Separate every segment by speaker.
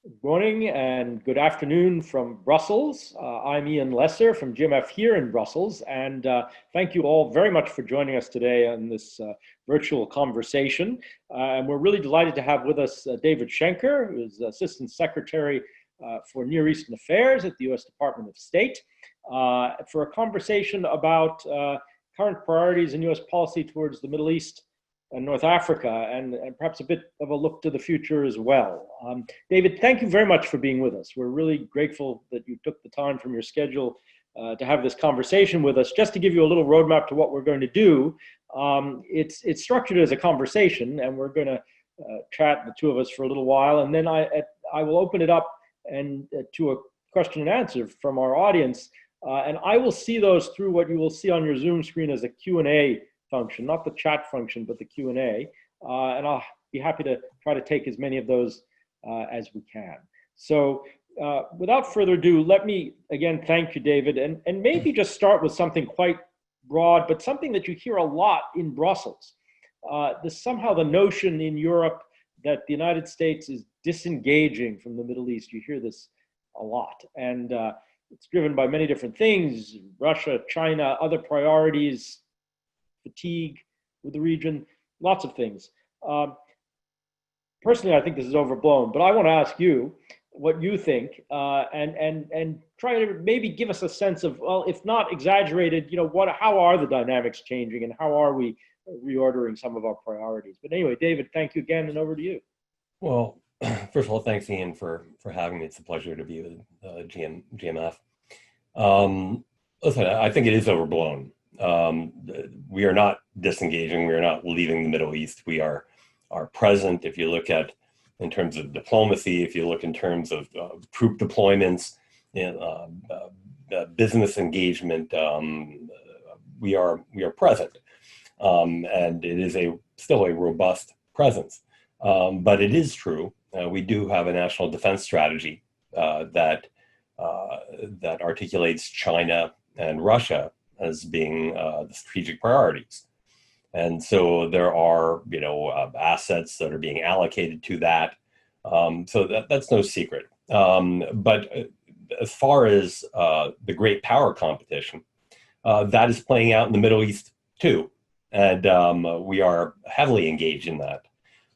Speaker 1: Good morning and good afternoon from Brussels. I'm Ian Lesser from GMF here in Brussels, and thank you all very much for joining us today on this virtual conversation. And we're really delighted to have with us David Schenker, who is Assistant Secretary for Near Eastern Affairs at the U.S. Department of State, for a conversation about current priorities in U.S. policy towards the Middle East and North Africa, and perhaps a bit of a look to the future as well. David, thank you very much for being with us. We're really grateful that you took the time from your schedule to have this conversation with us. Just to give you a little roadmap to what we're going to do, it's structured as a conversation, and we're going to chat, the two of us, for a little while, and then I will open it up and to a question and answer from our audience, and I will see those through what you will see on your Zoom screen as a Q&A function, not the chat function, but the Q&A. And I'll be happy to try to take as many of those as we can. So without further ado, let me again thank you, David, and maybe just start with something quite broad, but something that you hear a lot in Brussels. Somehow the notion in Europe that the United States is disengaging from the Middle East. You hear this a lot. And it's driven by many different things: Russia, China, other priorities, fatigue with the region, lots of things. Personally, I think this is overblown, but I want to ask you what you think, and try to maybe give us a sense of, well, if not exaggerated, how are the dynamics changing, and how are we reordering some of our priorities? But anyway, David, thank you again, and over to you.
Speaker 2: Well, first of all, thanks, Ian, for having me. It's a pleasure to be with GMF. Listen, I think it is overblown. We are not disengaging. We are not leaving the Middle East. We are present. If you look at in terms of diplomacy, if you look in terms of troop deployments, business engagement, we are present, and it is still a robust presence. But it is true. We do have a national defense strategy that articulates China and Russia as being the strategic priorities. And so there are, assets that are being allocated to that. So that's no secret. But as far as the great power competition, that is playing out in the Middle East too. And we are heavily engaged in that.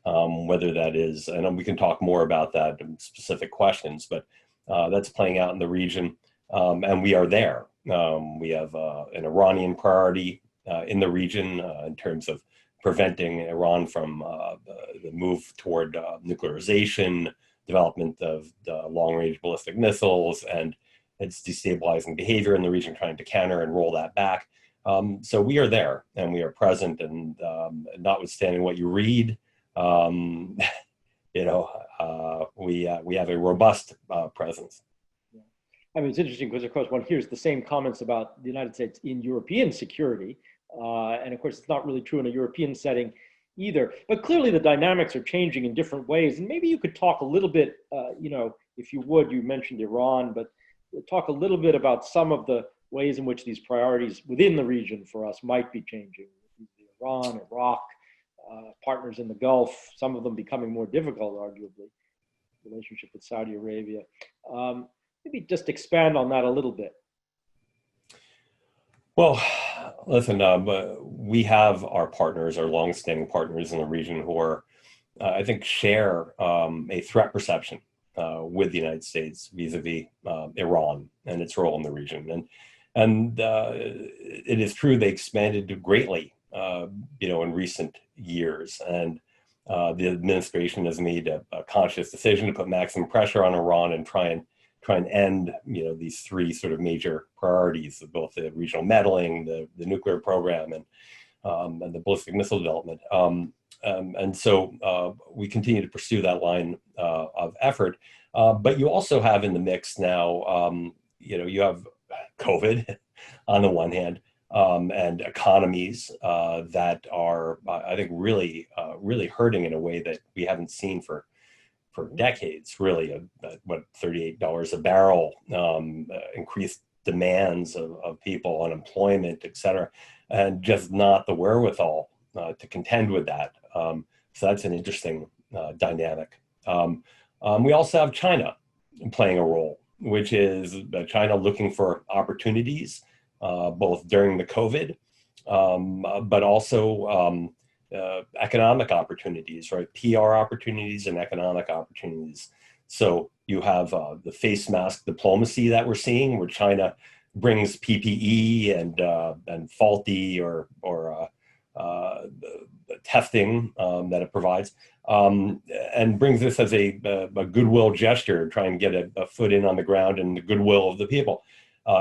Speaker 2: Whether that is, and we can talk more about that in specific questions, but that's playing out in the region, and we are there. We have an Iranian priority in the region in terms of preventing Iran from the move toward nuclearization, development of long-range ballistic missiles, and its destabilizing behavior in the region, trying to counter and roll that back. So we are there, and we are present, and notwithstanding what you read, we have a robust presence.
Speaker 1: I mean, it's interesting because, of course, one hears the same comments about the United States in European security. And of course, it's not really true in a European setting either. But clearly the dynamics are changing in different ways. And maybe you could talk a little bit, if you would, you mentioned Iran, but talk a little bit about some of the ways in which these priorities within the region for us might be changing. Iran, Iraq, partners in the Gulf, some of them becoming more difficult, arguably, relationship with Saudi Arabia. Maybe just expand on that a little bit.
Speaker 2: Well, listen, we have our partners, our longstanding partners in the region who are, I think, share a threat perception with the United States vis-a-vis Iran and its role in the region. And it is true they expanded greatly, in recent years. And the administration has made a conscious decision to put maximum pressure on Iran and try and end, these three sort of major priorities of both the regional meddling, the nuclear program, and the ballistic missile development. And so we continue to pursue that line of effort. But you also have in the mix now, you have COVID on the one hand, and economies that are, I think, really hurting in a way that we haven't seen for decades, really. $38 a barrel, increased demands of people, unemployment, et cetera, and just not the wherewithal to contend with that. So that's an interesting dynamic. We also have China playing a role, which is China looking for opportunities, both during the COVID, but also economic opportunities, right? PR opportunities and economic opportunities. So you have the face mask diplomacy that we're seeing, where China brings PPE and faulty or testing that it provides, and brings this as a goodwill gesture, trying to get a foot in on the ground and the goodwill of the people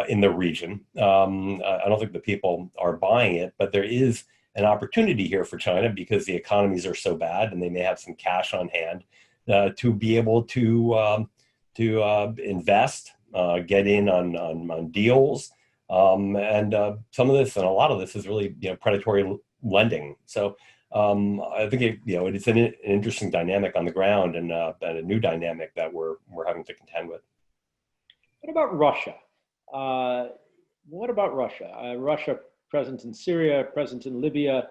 Speaker 2: in the region. I don't think the people are buying it, but there is an opportunity here for China because the economies are so bad, and they may have some cash on hand to be able to invest, get in on deals, and some of this and a lot of this is really predatory lending. So I think it's an interesting dynamic on the ground, and a new dynamic that we're having to contend with.
Speaker 1: What about Russia? Russia present in Syria, present in Libya,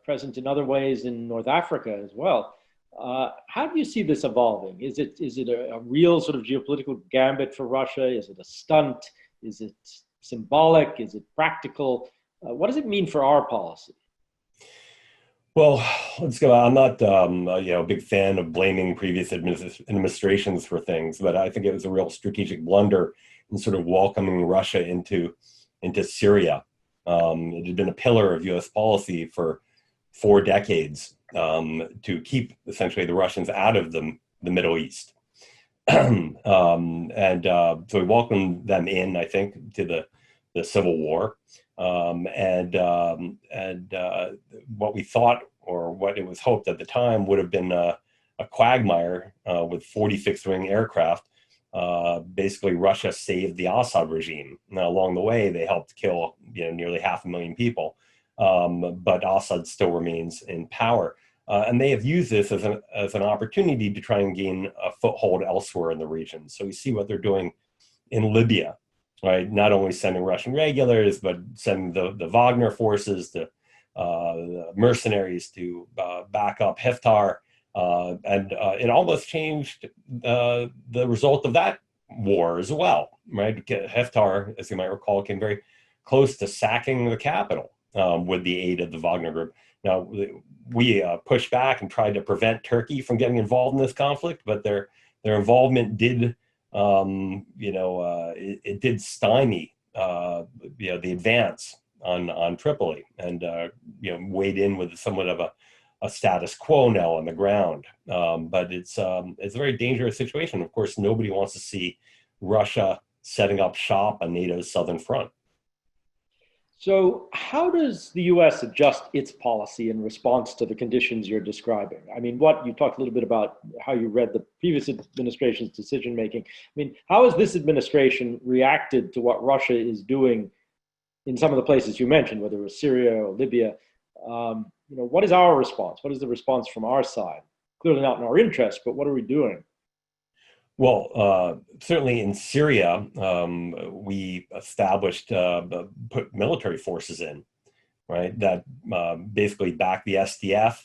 Speaker 1: present in other ways in North Africa as well. How do you see this evolving? Is it a real sort of geopolitical gambit for Russia? Is it a stunt? Is it symbolic? Is it practical? What does it mean for our policy?
Speaker 2: Well, let's go. I'm not, a big fan of blaming previous administrations for things, but I think it was a real strategic blunder in sort of welcoming Russia into Syria. It had been a pillar of U.S. policy for 4 decades to keep essentially the Russians out of the Middle East, and so we welcomed them in, I think, to the Civil War. And what we thought, or what it was hoped at the time, would have been a quagmire with 40 fixed-wing aircraft. Basically, Russia saved the Assad regime. Now, along the way, they helped kill nearly 500,000 people, but Assad still remains in power. And they have used this as an opportunity to try and gain a foothold elsewhere in the region. So we see what they're doing in Libya. Right, not only sending Russian regulars, but sending the Wagner forces, the mercenaries to back up Haftar, and it almost changed the result of that war as well. Right, Haftar, as you might recall, came very close to sacking the capital with the aid of the Wagner group. Now, we pushed back and tried to prevent Turkey from getting involved in this conflict, but their involvement did. It did stymie, the advance on Tripoli, and weighed in with somewhat of a status quo now on the ground. But it's a very dangerous situation. Of course, nobody wants to see Russia setting up shop on NATO's southern front.
Speaker 1: So how does the U.S. adjust its policy in response to the conditions you're describing? I mean, you talked a little bit about how you read the previous administration's decision making. I mean, how has this administration reacted to what Russia is doing in some of the places you mentioned, whether it was Syria or Libya? What is our response? What is the response from our side? Clearly not in our interest, but what are we doing?
Speaker 2: Well, certainly in Syria, we established, put military forces in, right, that basically back the SDF.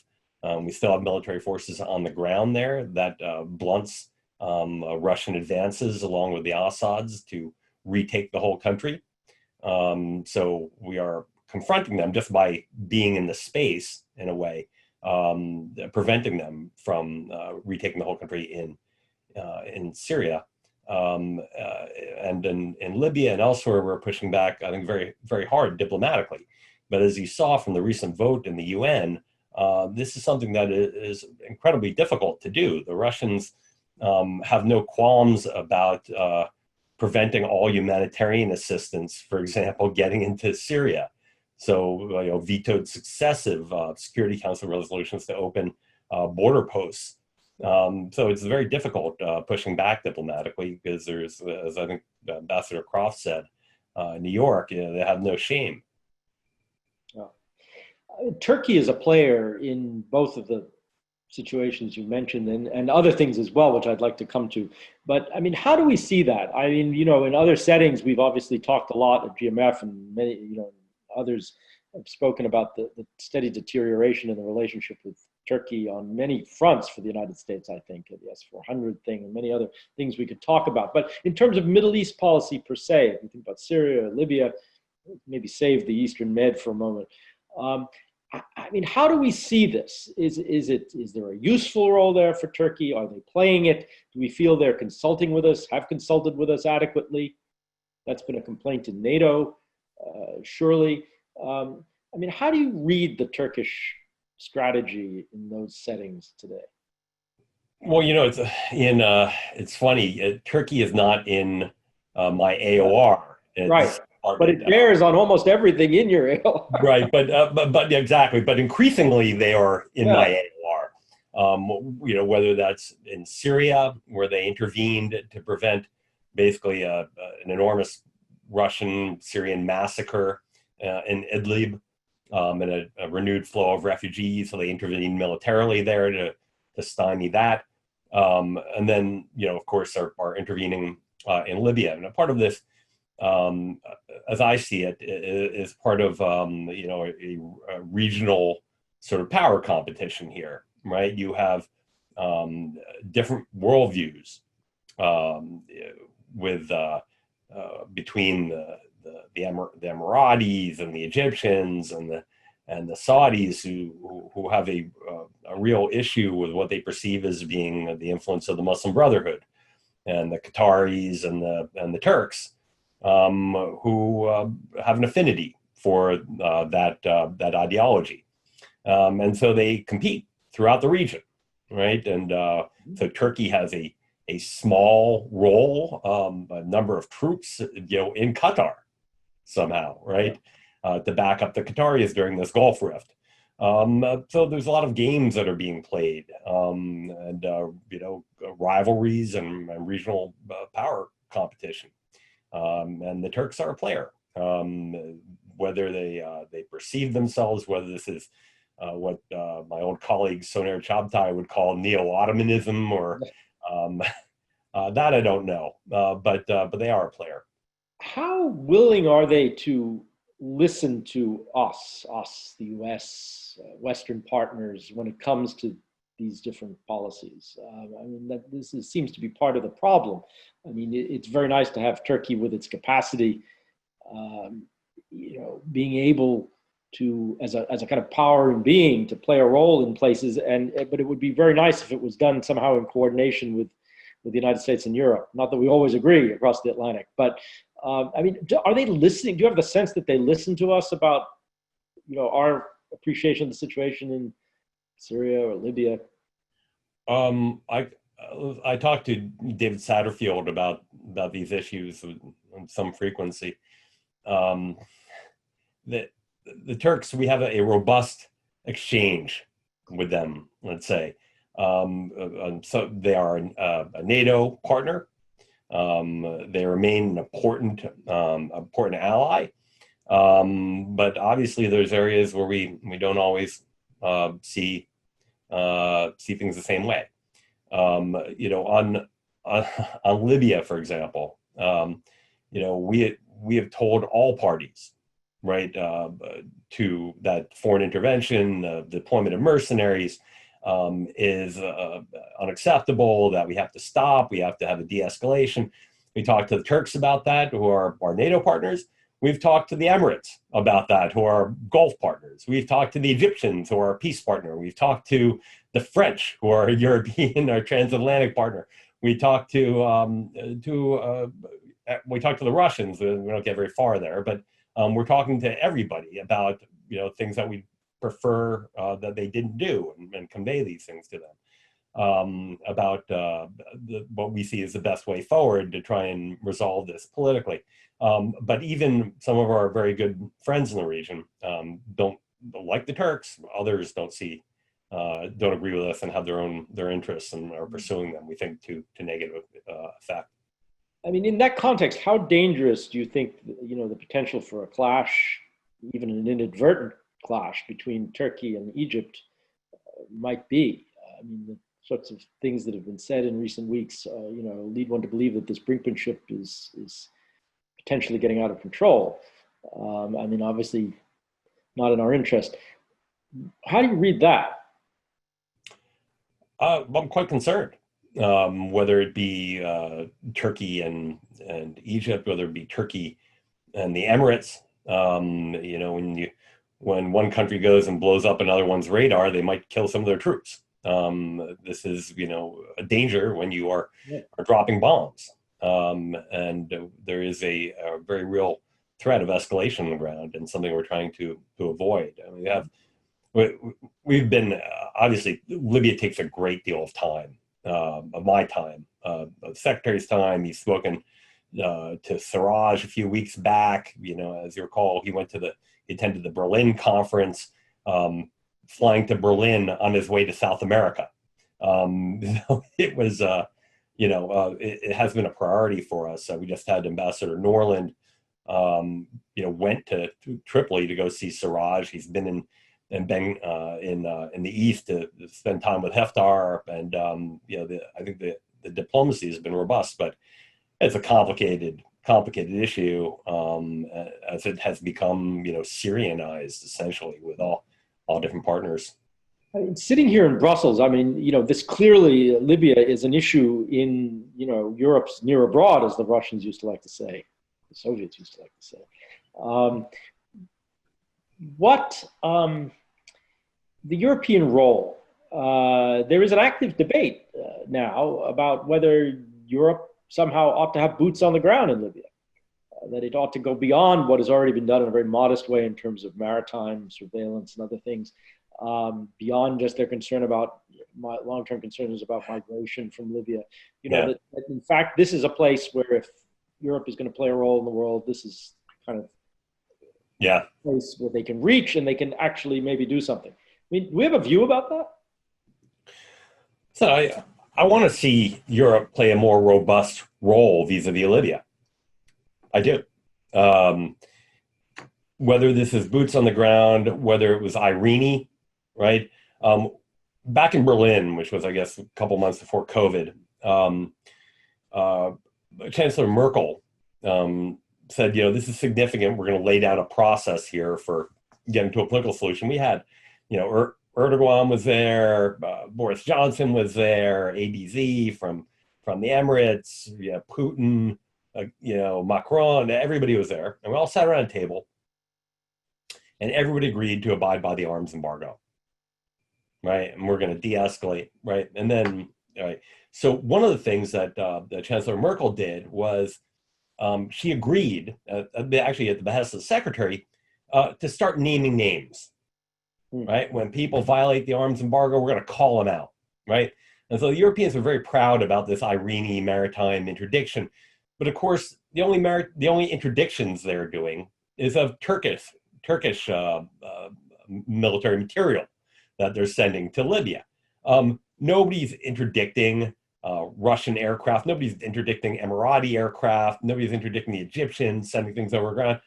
Speaker 2: We still have military forces on the ground there that blunts Russian advances along with the Assads to retake the whole country. So we are confronting them just by being in the space, in a way, preventing them from retaking the whole country in Syria, and in Libya and elsewhere. We're pushing back, I think, very, very hard diplomatically. But as you saw from the recent vote in the UN, this is something that is incredibly difficult to do. The Russians have no qualms about preventing all humanitarian assistance, for example, getting into Syria. So, vetoed successive Security Council resolutions to open border posts. So it's very difficult pushing back diplomatically, because there's, as I think Ambassador Croft said, in New York, they have no shame.
Speaker 1: Turkey is a player in both of the situations you mentioned, and other things as well, which I'd like to come to. But I mean, how do we see that? I mean, in other settings, we've obviously talked a lot at GMF, and many, others have spoken about the steady deterioration in the relationship with Turkey on many fronts for the United States, I think, the S-400 thing and many other things we could talk about. But in terms of Middle East policy per se, if you think about Syria, Libya, maybe save the Eastern Med for a moment. I mean, how do we see this? Is there a useful role there for Turkey? Are they playing it? Do we feel they're consulting with us, have consulted with us adequately? That's been a complaint in NATO, surely. I mean, how do you read the Turkish strategy in those settings today?
Speaker 2: Well, it's funny. Turkey is not in my AOR.
Speaker 1: Right.
Speaker 2: It's
Speaker 1: But
Speaker 2: targeted,
Speaker 1: it bears on almost everything in your AOR.
Speaker 2: right, but exactly. But increasingly, they are in
Speaker 1: Yeah.
Speaker 2: my AOR. Whether that's in Syria, where they intervened to prevent basically an enormous Russian Syrian massacre in Idlib, and a renewed flow of refugees. So they intervened militarily there to stymie that. And then, of course, are intervening in Libya. And a part of this, as I see it, is part of a regional sort of power competition here, right? You have different worldviews with between the Emiratis and the Egyptians and the Saudis who have a real issue with what they perceive as being the influence of the Muslim Brotherhood, and the Qataris and the Turks, who have an affinity for that ideology, and so they compete throughout the region, right? And so Turkey has a small role, a number of troops, in Qatar somehow, right, to back up the Qataris during this Gulf rift. So there's a lot of games that are being played, and rivalries and regional power competition. And the Turks are a player, whether they perceive themselves, whether this is what my old colleague Soner Chabtai would call neo-Ottomanism, or that I don't know, but they are a player.
Speaker 1: How willing are they to listen to us, the US, Western partners, when it comes to these different policies? I mean, seems to be part of the problem. I mean, it's very nice to have Turkey with its capacity, being able to, as a kind of power and being, to play a role in places. But it would be very nice if it was done somehow in coordination with the United States and Europe. Not that we always agree across the Atlantic, but I mean, are they listening? Do you have the sense that they listen to us about, our appreciation of the situation in Syria or Libya?
Speaker 2: I talked to David Satterfield about these issues on some frequency. The Turks, we have a robust exchange with them, let's say. So they are a NATO partner. They remain an important ally, but obviously there's areas where we don't always see things the same way. On Libya, for example, we have told all parties, right, to that foreign intervention, the deployment of mercenaries, is unacceptable, that we have to stop, we have to have a de-escalation. We talked to the Turks about that, who are our NATO partners. We've talked to the Emirates about that, who are Gulf partners. We've talked to the Egyptians, who are our peace partner. We've talked to the French, who are European, our transatlantic partner. We talked to the Russians. We don't get very far there, but we're talking to everybody about things that we prefer that they didn't do, and convey these things to them, about what we see as the best way forward to try and resolve this politically. But even some of our very good friends in the region don't like the Turks. Others don't agree with us and have their interests and are pursuing them, we think, to negative effect.
Speaker 1: I mean, in that context, how dangerous do you think, the potential for a clash, even an inadvertent clash between Turkey and Egypt might be? I mean, the sorts of things that have been said in recent weeks, lead one to believe that this brinkmanship is potentially getting out of control. I mean, obviously not in our interest. How do you read that?
Speaker 2: I'm quite concerned, whether it be Turkey and Egypt, whether it be Turkey and the Emirates. When one country goes and blows up another one's radar, they might kill some of their troops. This is a danger when you
Speaker 1: Yeah.
Speaker 2: are dropping bombs, and there is a very real threat of escalation on the ground, and something we're trying to avoid. I mean, we've been obviously Libya takes a great deal of time, of my time, of the Secretary's time. He's spoken to Siraj a few weeks back. As you recall, he attended the Berlin conference, flying to Berlin on his way to South America. It was, it has been a priority for us. We just had Ambassador Norland, went to Tripoli to go see Siraj. He's been in the east to spend time with Haftar, and I think the diplomacy has been robust, but it's a complicated issue, as it has become Syrianized essentially with all different partners.
Speaker 1: I mean, sitting here in Brussels, I mean, this clearly Libya is an issue in, Europe's near abroad, as the Russians used to like to say, the Soviets used to like to say. What the European role? There is an active debate now about whether Europe somehow ought to have boots on the ground in Libya, that it ought to go beyond what has already been done in a very modest way in terms of maritime surveillance and other things, beyond just their concern about long-term concerns about migration from Libya. That in fact, this is a place where if Europe is going to play a role in the world, this is kind of a place where they can reach and they can actually maybe do something. I mean, do we have a view about that?
Speaker 2: So I want to see Europe play a more robust role vis-a-vis Libya. I do. Whether this is boots on the ground, whether it was Irene, right? Back in Berlin, which was, I guess, a couple months before COVID, Chancellor Merkel said, this is significant. We're going to lay down a process here for getting to a political solution. We had, Erdogan was there, Boris Johnson was there, ABZ from the Emirates, Putin, Macron, everybody was there. And we all sat around a table and everybody agreed to abide by the arms embargo, right? And we're going to de-escalate, right? And then, right. So one of the things that Chancellor Merkel did was she agreed, actually at the behest of the secretary, to start naming names. Right? When people violate the arms embargo, we're going to call them out, right? And so the Europeans are very proud about this Irene maritime interdiction. But of course, the only interdictions they're doing is of Turkish military material that they're sending to Libya. Nobody's interdicting Russian aircraft. Nobody's interdicting Emirati aircraft. Nobody's interdicting the Egyptians sending things over ground.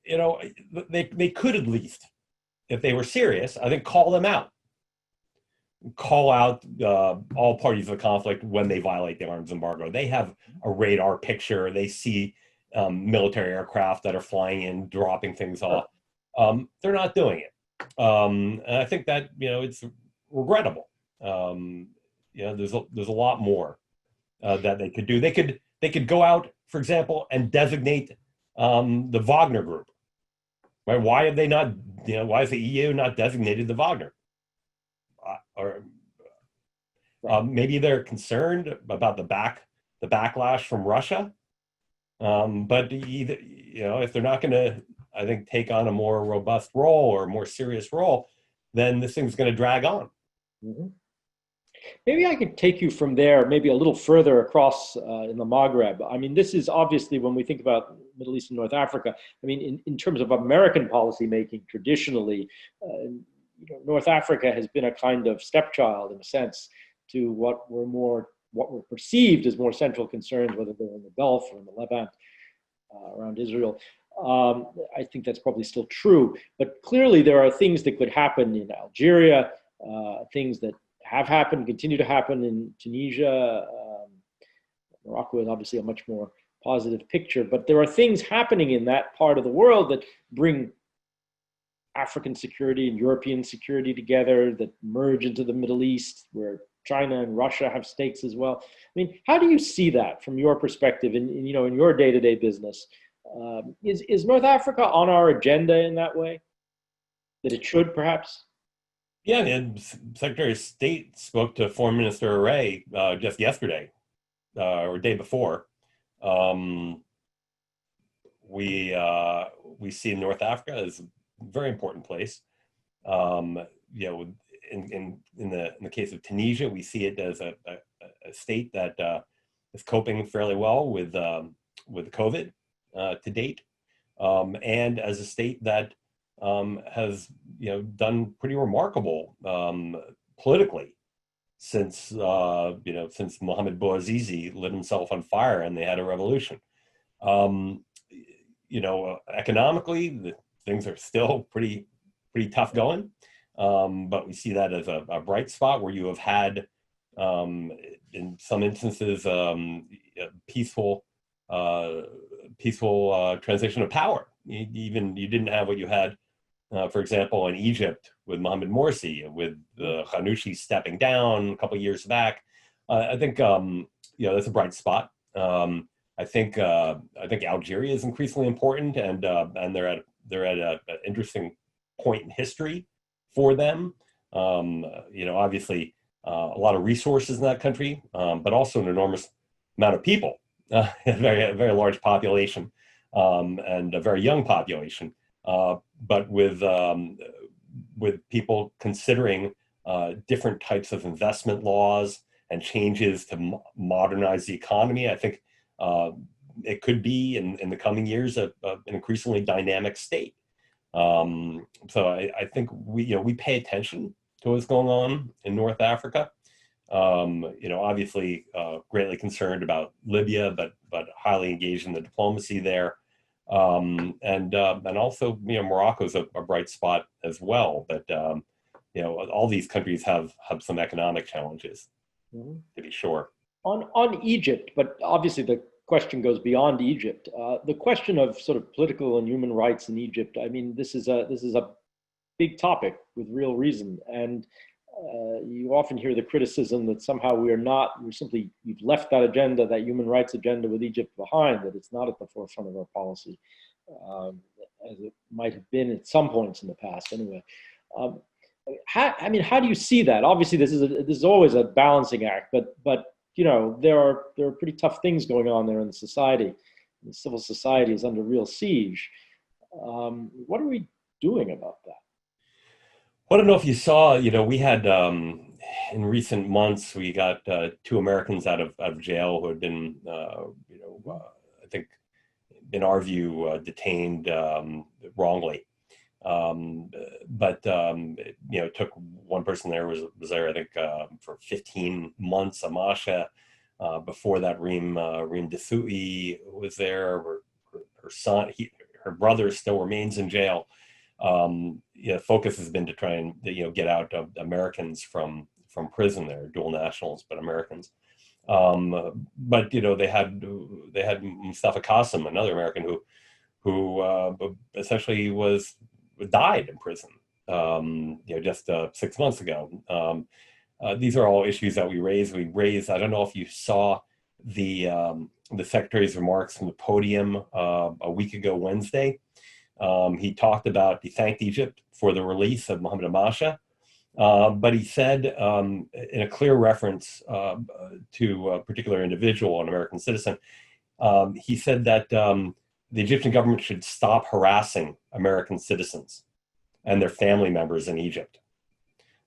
Speaker 2: They could at least, if they were serious, I think, call them out. Call out all parties of the conflict when they violate the arms embargo. They have a radar picture. They see military aircraft that are flying in, dropping things off. They're not doing it. And I think that, it's regrettable. There's a lot more that they could do. They could go out, for example, and designate the Wagner group. Right? Why have they not? Why has the EU not designated the Wagner? Maybe they're concerned about the backlash from Russia. But either, if they're not going to, I think, take on a more robust role or a more serious role, then this thing's going to drag on.
Speaker 1: Mm-hmm. Maybe I could take you from there, maybe a little further across in the Maghreb. I mean, this is obviously, when we think about Middle East and North Africa, I mean, in terms of American policymaking, traditionally, North Africa has been a kind of stepchild, in a sense, to what were perceived as more central concerns, whether they're in the Gulf or in the Levant, around Israel. I think that's probably still true, but clearly there are things that could happen in Algeria, things that have happened, continue to happen in Tunisia. Morocco is obviously a much more positive picture, but there are things happening in that part of the world that bring African security and European security together that merge into the Middle East, where China and Russia have stakes as well. I mean, how do you see that from your perspective in your day-to-day business? Is North Africa on our agenda in that way? That it should perhaps?
Speaker 2: Yeah, and Secretary of State spoke to Foreign Minister Array just yesterday or day before. Um, we see North Africa as a very important place. You know, in the case of Tunisia, we see it as a state that is coping fairly well with COVID to date, and as a state that has done pretty remarkable politically since since Mohamed Bouazizi lit himself on fire and they had a revolution. Um, Economically, things are still pretty tough going, but we see that as a bright spot where you have had, in some instances, peaceful transition of power. You didn't have what you had, for example, in Egypt with Mohamed Morsi, with Ghanouchi stepping down a couple of years back. I think that's a bright spot. I think Algeria is increasingly important, and they're at an interesting point in history for them. Obviously, a lot of resources in that country, but also an enormous amount of people, a very large population, and a very young population. But with people considering different types of investment laws and changes to modernize the economy, I think it could be in the coming years an increasingly dynamic state. So I think we pay attention to what's going on in North Africa. Obviously greatly concerned about Libya, but highly engaged in the diplomacy there. And also, Morocco's a bright spot as well. But all these countries have some economic challenges, to be sure.
Speaker 1: On Egypt, but obviously the question goes beyond Egypt. The question of sort of political and human rights in Egypt. I mean, this is a big topic with real reason, and you often hear the criticism that somehow we've left that agenda, that human rights agenda with Egypt behind, that it's not at the forefront of our policy, as it might have been at some points in the past anyway. How do you see that? Obviously, this is always a balancing act, but there are pretty tough things going on there in the society. The civil society is under real siege. What are we doing about that?
Speaker 2: Well, I don't know if you saw, we had in recent months, we got two Americans out of jail who had been, I think, in our view, detained wrongly. But it took one person there was there, I think, for 15 months, Amasha. Before that, Reem Dessouky was there. Her son, her brother still remains in jail. Focus has been to try and get out of Americans from prison there, dual nationals but Americans. But they had Mustafa Qasim, another American who essentially died in prison. Just 6 months ago. These are all issues that we raised. I don't know if you saw the Secretary's remarks from the podium a week ago Wednesday. He thanked Egypt for the release of Mohamed Amasha, but he said, in a clear reference to a particular individual, an American citizen, he said that the Egyptian government should stop harassing American citizens and their family members in Egypt.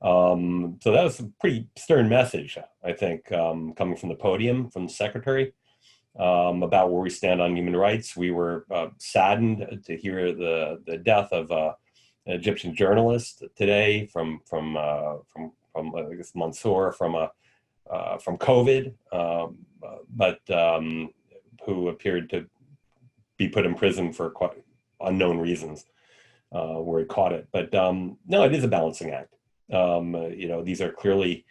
Speaker 2: So that was a pretty stern message, I think, coming from the podium, from the secretary, about where we stand on human rights. We were saddened to hear the death of an Egyptian journalist today from I guess Mansour from COVID, but who appeared to be put in prison for quite unknown reasons, where he caught it. But no, it is a balancing act. These are clearly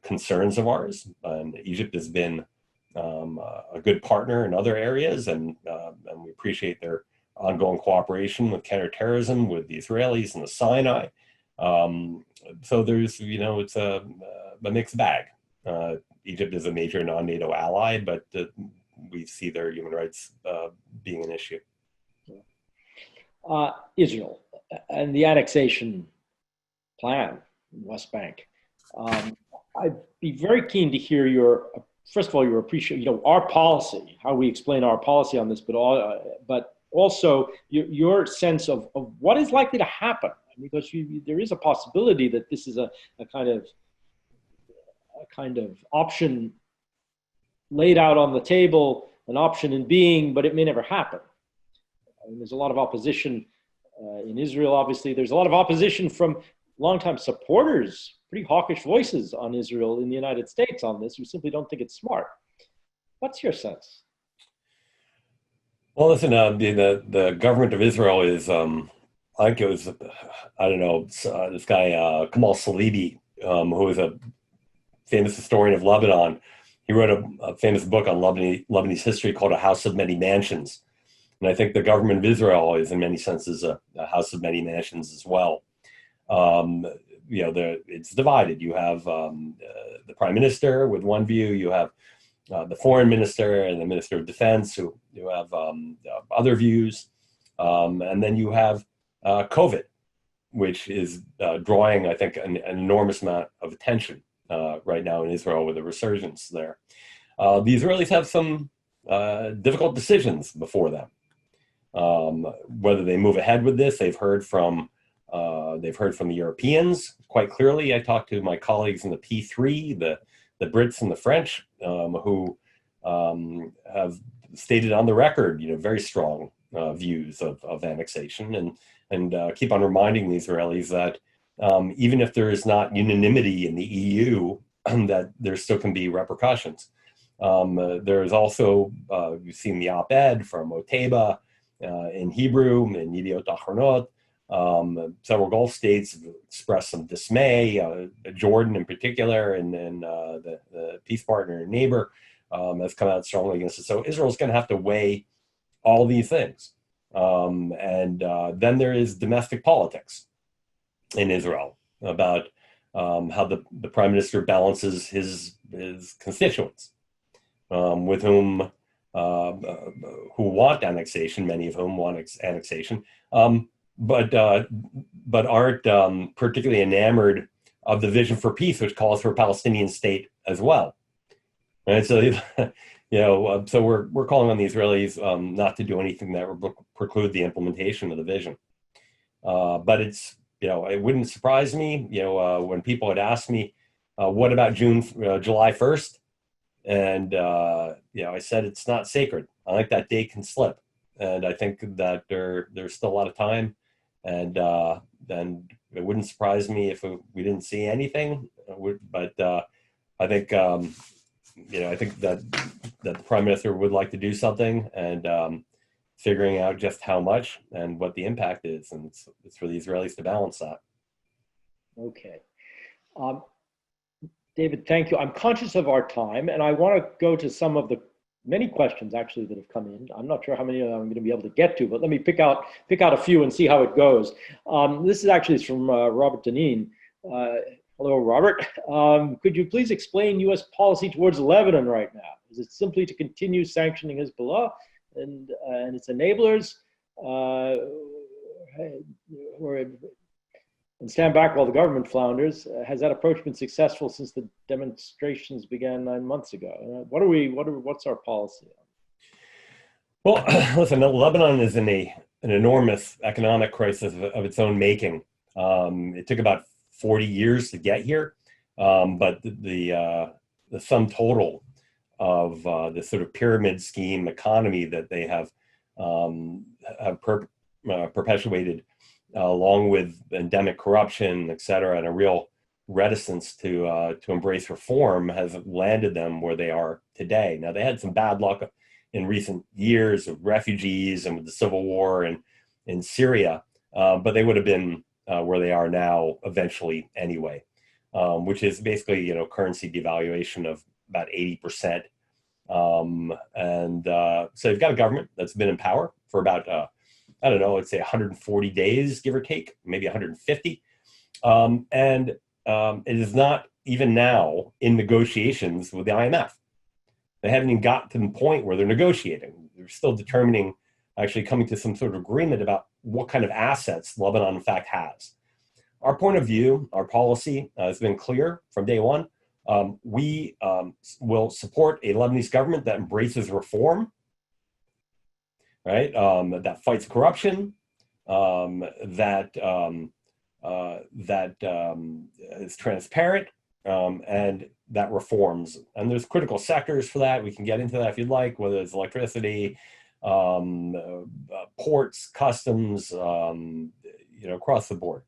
Speaker 2: concerns of ours, and Egypt has been a good partner in other areas, and we appreciate their ongoing cooperation with counterterrorism with the Israelis in the Sinai. So there's, it's a mixed bag. Egypt is a major non-NATO ally, but we see their human rights being an issue.
Speaker 1: Israel and the annexation plan in West Bank. I'd be very keen to hear first of all, your appreciation, our policy, how we explain our policy on this, but also your sense of what is likely to happen, because there is a possibility that this is a kind of option laid out on the table, an option in being, but it may never happen. There's a lot of opposition in Israel, obviously. There's a lot of opposition from longtime supporters, pretty hawkish voices on Israel in the United States on this, who simply don't think it's smart. What's your sense?
Speaker 2: Well, listen, the government of Israel is, I think it was, I don't know, this guy, Kamal Salibi, who is a famous historian of Lebanon. He wrote a famous book on Lebanese history called A House of Many Mansions. And I think the government of Israel is, in many senses, a house of many mansions as well. It's divided. You have the prime minister with one view. You have the foreign minister and the minister of defense who have other views. And then you have COVID, which is drawing, I think, an enormous amount of attention right now in Israel with the resurgence there. The Israelis have some difficult decisions before them. Whether they move ahead with this, they've heard from the Europeans quite clearly. I talked to my colleagues in the P3, the Brits and the French, who have stated on the record, very strong views of annexation, and keep on reminding the Israelis that even if there is not unanimity in the EU, that there still can be repercussions. There is also, you've seen the op-ed from Oteba in Hebrew, in Yediot Achronot. Several Gulf states have expressed some dismay. Jordan, in particular, and then the peace partner and neighbor has come out strongly against it. So Israel's going to have to weigh all these things. And then there is domestic politics in Israel about how the prime minister balances his constituents, with whom who want annexation, many of whom want annexation. But aren't particularly enamored of the vision for peace, which calls for a Palestinian state as well. And so, so we're calling on the Israelis not to do anything that would preclude the implementation of the vision. But it's, it wouldn't surprise me, when people had asked me, what about July 1st? And, I said, it's not sacred. I think that date can slip. And I think that there's still a lot of time. And then it wouldn't surprise me if we didn't see anything. But I think, I think that the prime minister would like to do something, and figuring out just how much and what the impact is. And it's for the Israelis to balance that.
Speaker 1: Okay. David, thank you. I'm conscious of our time, and I want to go to some of the many questions actually that have come in. I'm not sure how many I'm going to be able to get to, but let me pick out a few and see how it goes. This is actually from Robert Deneen. Hello, Robert. Could you please explain U.S. policy towards Lebanon right now? Is it simply to continue sanctioning Hezbollah and its enablers, and stand back while the government flounders? Has that approach been successful since the demonstrations began 9 months ago? What's our policy?
Speaker 2: Well, listen, Lebanon is in an enormous economic crisis of its own making. It took about 40 years to get here, but the sum total of the sort of pyramid scheme economy that they have perpetuated, along with endemic corruption, et cetera, and a real reticence to embrace reform, has landed them where they are today. Now, they had some bad luck in recent years of refugees and with the civil war in Syria, but they would have been where they are now eventually anyway, which is basically, currency devaluation of about 80%. So you've got a government that's been in power for about I don't know, let's say 140 days, give or take, maybe 150. It is not even now in negotiations with the IMF. They haven't even got to the point where they're negotiating. They're still determining, actually coming to some sort of agreement about what kind of assets Lebanon, in fact, has. Our point of view, our policy has been clear from day one. We will support a Lebanese government that embraces reform, right? That fights corruption, that is transparent, and that reforms. And there's critical sectors for that. We can get into that if you'd like, whether it's electricity, ports, customs, across the board.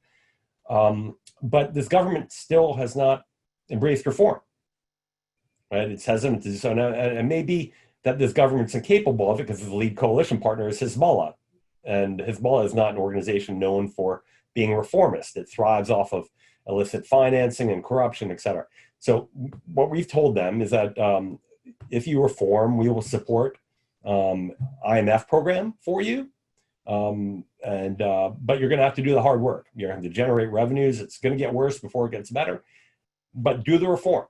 Speaker 2: But this government still has not embraced reform, right? It's hesitant to do so. Now, and it may be that this government's incapable of it because the lead coalition partner is Hezbollah. And Hezbollah is not an organization known for being reformist. It thrives off of illicit financing and corruption, et cetera. So what we've told them is that if you reform, we will support IMF program for you. But you're going to have to do the hard work. You're going to have to generate revenues. It's going to get worse before it gets better. But do the reform.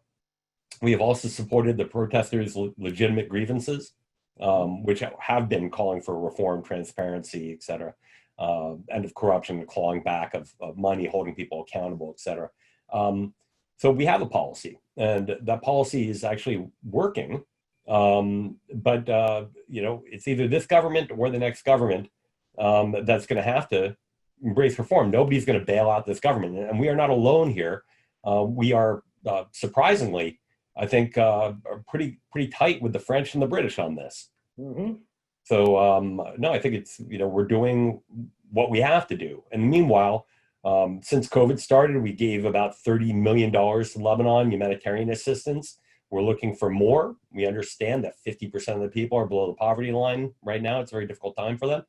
Speaker 2: We have also supported the protesters' legitimate grievances, which have been calling for reform, transparency, et cetera, and of corruption, clawing back of money, holding people accountable, et cetera. So we have a policy, and that policy is actually working. But it's either this government or the next government that's going to have to embrace reform. Nobody's going to bail out this government, and we are not alone here. We are surprisingly, I think, pretty tight with the French and the British on this. Mm-hmm. So no, I think it's we're doing what we have to do. And meanwhile, since COVID started, we gave about $30 million to Lebanon humanitarian assistance. We're looking for more. We understand that 50% of the people are below the poverty line right now. It's a very difficult time for them.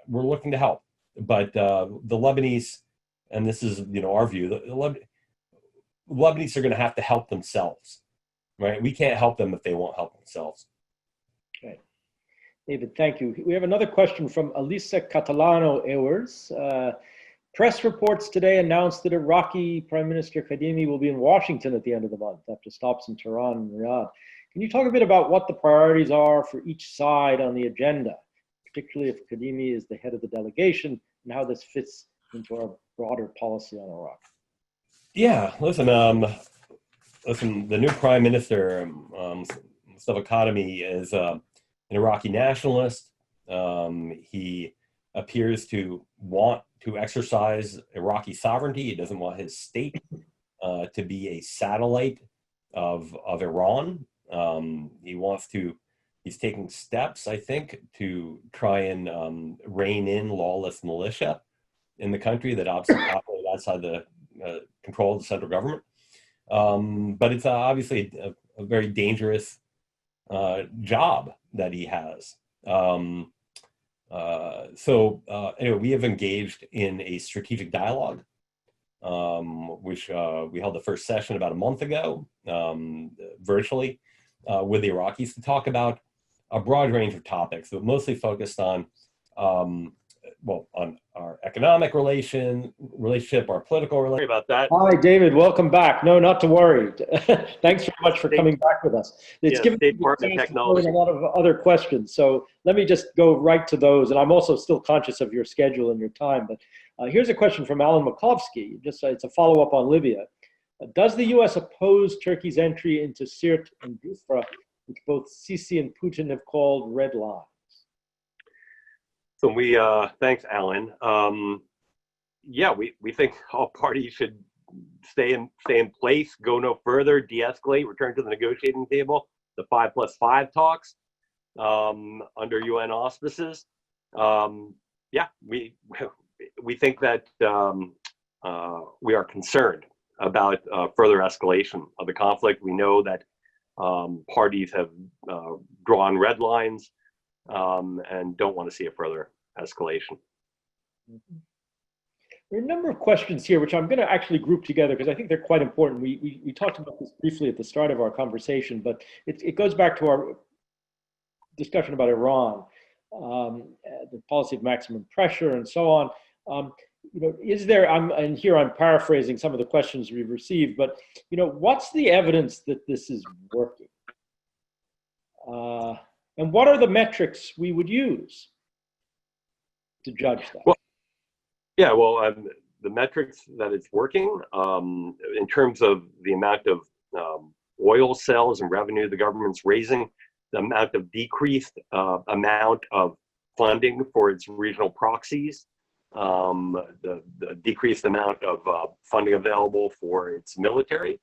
Speaker 2: We're looking to help, but the Lebanese, and this is our view, the Lebanese are going to have to help themselves, right? We can't help them if they won't help themselves.
Speaker 1: Okay, David, thank you. We have another question from Elisa Catalano-Ewers. Press reports today announced that Iraqi Prime Minister Kadhimi will be in Washington at the end of the month after stops in Tehran and Riyadh. Can you talk a bit about what the priorities are for each side on the agenda, particularly if Kadhimi is the head of the delegation, and how this fits into our broader policy on Iraq?
Speaker 2: Yeah, listen, the new Prime Minister, Mustafa Kadhimi, is an Iraqi nationalist. He appears to want to exercise Iraqi sovereignty. He doesn't want his state to be a satellite of Iran. He's taking steps, I think, to try and rein in lawless militia in the country that operate outside the control of the central government. But it's obviously a very dangerous job that he has. Anyway, we have engaged in a strategic dialogue, which we held the first session about a month ago, virtually, with the Iraqis to talk about a broad range of topics, but mostly focused on on our economic relationship, our political relationship. About that.
Speaker 1: Hi, David. Welcome back. No, not to worry. Thanks very much for coming back with us. It's given me a lot of other questions, so let me just go right to those. And I'm also still conscious of your schedule and your time. But here's a question from Alan Makovsky. It's a follow-up on Libya. Does the U.S. oppose Turkey's entry into Sirte and Bufra, which both Sisi and Putin have called red lines?
Speaker 2: So thanks, Alan. We think all parties should stay in place, go no further, de-escalate, return to the negotiating table, the 5+5 talks under UN auspices. We think that we are concerned about further escalation of the conflict. We know that parties have drawn red lines and don't want to see a further escalation.
Speaker 1: Mm-hmm. There are a number of questions here, which I'm going to actually group together because I think they're quite important. We talked about this briefly at the start of our conversation, but it goes back to our discussion about Iran. the policy of maximum pressure, and so on. Is there? And here I'm paraphrasing some of the questions we've received, but what's the evidence that this is working? And what are the metrics we would use to judge that?
Speaker 2: Well, yeah, well, the metrics that it's working in terms of the amount of oil sales and revenue the government's raising, the amount of decreased amount of funding for its regional proxies, the decreased amount of funding available for its military.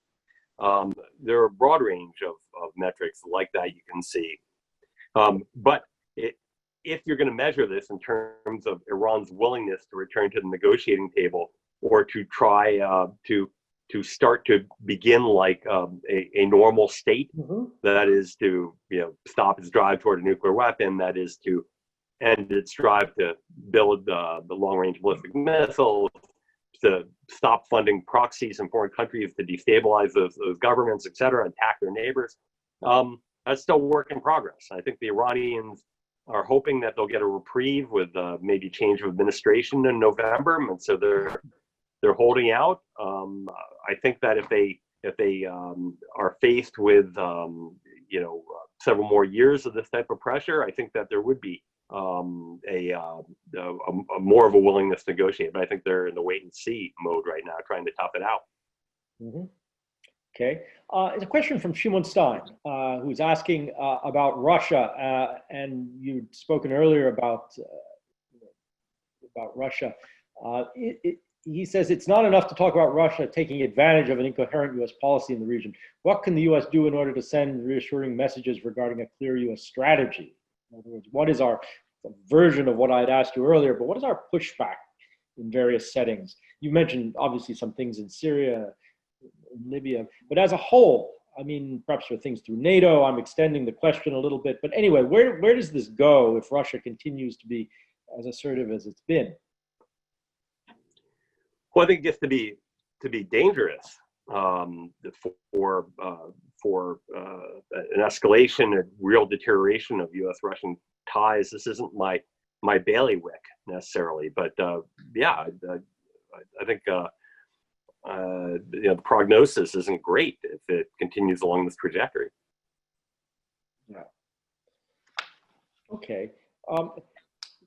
Speaker 2: There are a broad range of metrics like that you can see. But if you're going to measure this in terms of Iran's willingness to return to the negotiating table or to try to start to begin like a normal state, that is to stop its drive toward a nuclear weapon, that is to end its drive to build the long-range ballistic missiles, to stop funding proxies in foreign countries to destabilize those governments, et cetera, attack their neighbors. That's still work in progress. I think the Iranians are hoping that they'll get a reprieve with maybe change of administration in November, and so they're holding out. I think that if they are faced with several more years of this type of pressure, I think that there would be a more of a willingness to negotiate. But I think they're in the wait and see mode right now, trying to tough it out.
Speaker 1: Mm-hmm. Okay. It's a question from Shimon Stein, who's asking about Russia, and you'd spoken earlier about Russia. He says it's not enough to talk about Russia taking advantage of an incoherent U.S. policy in the region. What can the U.S. do in order to send reassuring messages regarding a clear U.S. strategy? In other words, what is our version of what I'd asked you earlier, but what is our pushback in various settings? You mentioned obviously some things in Syria, in Libya, but as a whole, I mean, perhaps for things through NATO, I'm extending the question a little bit, but anyway, where does this go if Russia continues to be as assertive as it's been?
Speaker 2: Well, I think it gets to be dangerous for an escalation, a real deterioration of U.S.-Russian ties. This isn't my bailiwick necessarily, but I think the prognosis isn't great if it continues along this trajectory.
Speaker 1: Yeah. Okay.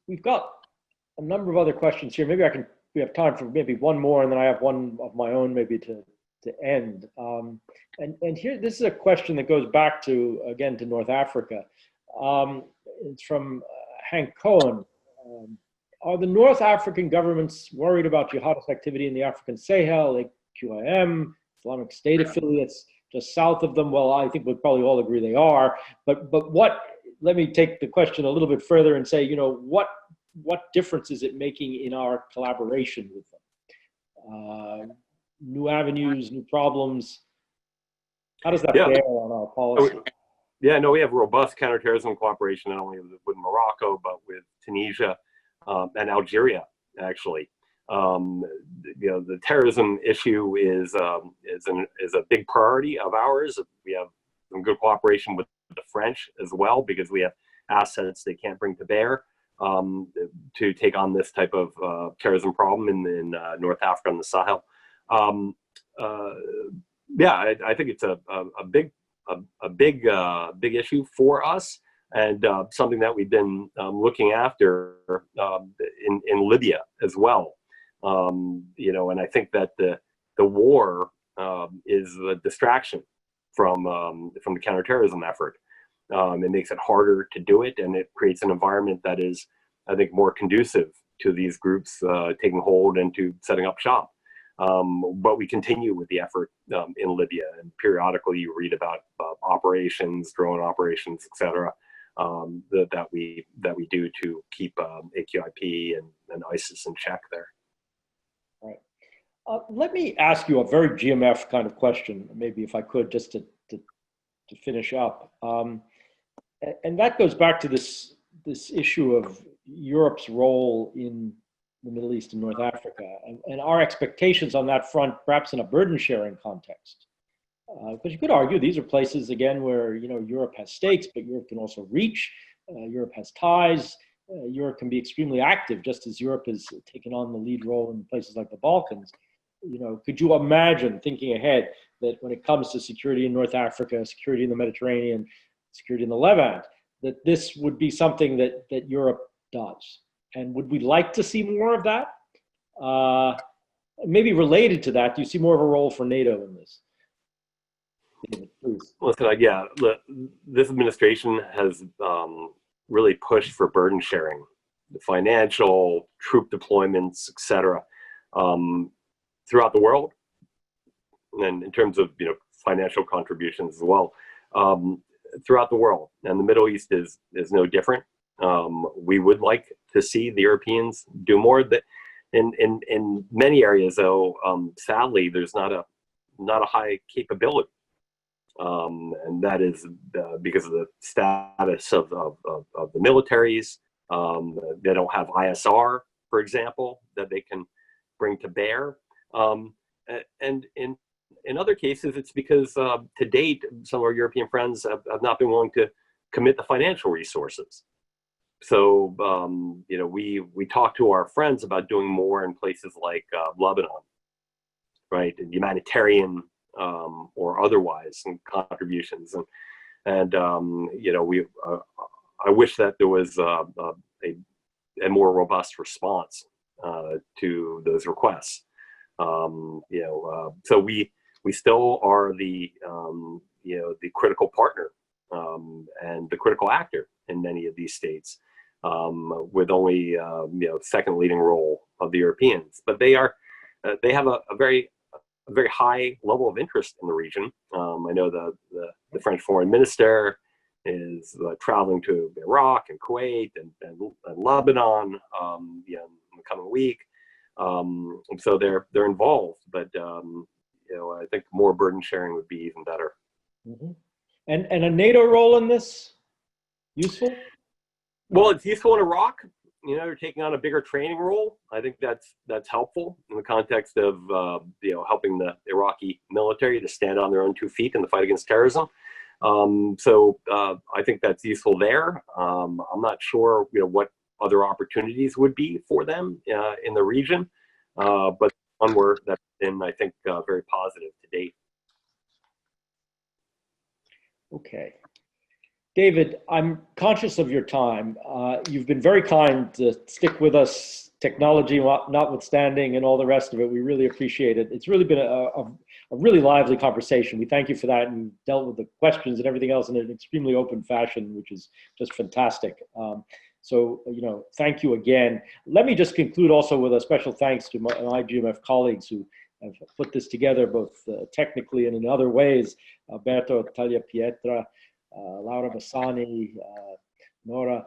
Speaker 1: We've got a number of other questions here. Maybe we have time for maybe one more, and then I have one of my own maybe to end. And here, this is a question that goes back to North Africa. It's from Hank Cohen. Are the North African governments worried about jihadist activity in the African Sahel, like QIM, Islamic State affiliates just south of them? Well, I think we'd probably all agree they are. But let me take the question a little bit further and say, what difference is it making in our collaboration with them? New avenues, new problems. How does that bear on our policy?
Speaker 2: Yeah, no, we have robust counterterrorism cooperation, not only with Morocco, but with Tunisia and Algeria, actually. The terrorism issue is a big priority of ours. We have some good cooperation with the French as well, because we have assets they can't bring to bear to take on this type of terrorism problem in North Africa and the Sahel. I think it's a big issue for us, and something that we've been looking after in Libya as well. And I think that the war is a distraction from the counterterrorism effort. It makes it harder to do it, and it creates an environment that is, I think, more conducive to these groups taking hold and to setting up shop. But we continue with the effort in Libya, and periodically you read about operations, drone operations, etc., that we do to keep AQIP and ISIS in check there.
Speaker 1: Right. Let me ask you a very GMF kind of question, maybe if I could, just to finish up. And that goes back to this issue of Europe's role in the Middle East and North Africa, and our expectations on that front, perhaps in a burden-sharing context. Because you could argue these are places, again, where Europe has stakes, but Europe can also reach. Europe has ties. Europe can be extremely active, just as Europe has taken on the lead role in places like the Balkans. Could you imagine thinking ahead that when it comes to security in North Africa, security in the Mediterranean, security in the Levant, that this would be something that Europe does? And would we like to see more of that? Maybe related to that, do you see more of a role for NATO in this? David, please.
Speaker 2: Listen, yeah, this administration has really pushed for burden sharing, the financial, troop deployments, etc., throughout the world, and in terms of financial contributions as well, throughout the world. And the Middle East is no different. We would like to see the Europeans do more. That in many areas, though, sadly, there's not a high capability. And that is because of the status of the militaries. They don't have ISR, for example, that they can bring to bear. And in other cases, it's because to date, some of our European friends have not been willing to commit the financial resources. So, we talk to our friends about doing more in places like Lebanon, right? And humanitarian or otherwise, and contributions, and I wish that there was a more robust response to those requests. So we still are the critical partner and the critical actor in many of these states, with only second leading role of the Europeans, but they have a very high level of interest in the region. I know the French foreign minister is traveling to Iraq and Kuwait and Lebanon in the coming week. So they're involved, but I think more burden sharing would be even better.
Speaker 1: Mm-hmm. And a NATO role in this useful?
Speaker 2: Well, it's useful in Iraq. They're taking on a bigger training role. I think that's helpful in the context of helping the Iraqi military to stand on their own 2 feet in the fight against terrorism. So I think that's useful there. I'm not sure what other opportunities would be for them in the region, but one that's been, I think, very positive to date.
Speaker 1: Okay. David, I'm conscious of your time. You've been very kind to stick with us, technology notwithstanding and all the rest of it. We really appreciate it. It's really been a really lively conversation. We thank you for that, and dealt with the questions and everything else in an extremely open fashion, which is just fantastic. So, thank you again. Let me just conclude also with a special thanks to my GMF colleagues who have put this together, both technically and in other ways. Alberto Tagliapietra, Laura Bassani, Nora.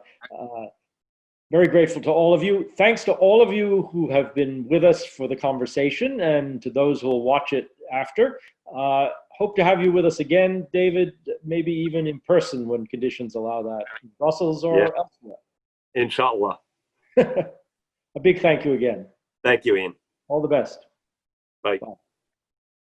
Speaker 1: Very grateful to all of you. Thanks to all of you who have been with us for the conversation, and to those who will watch it after. Hope to have you with us again, David, maybe even in person when conditions allow that, in Brussels or elsewhere.
Speaker 2: Inshallah.
Speaker 1: A big thank you again.
Speaker 2: Thank you, Ian.
Speaker 1: All the best.
Speaker 2: Bye.
Speaker 1: Bye.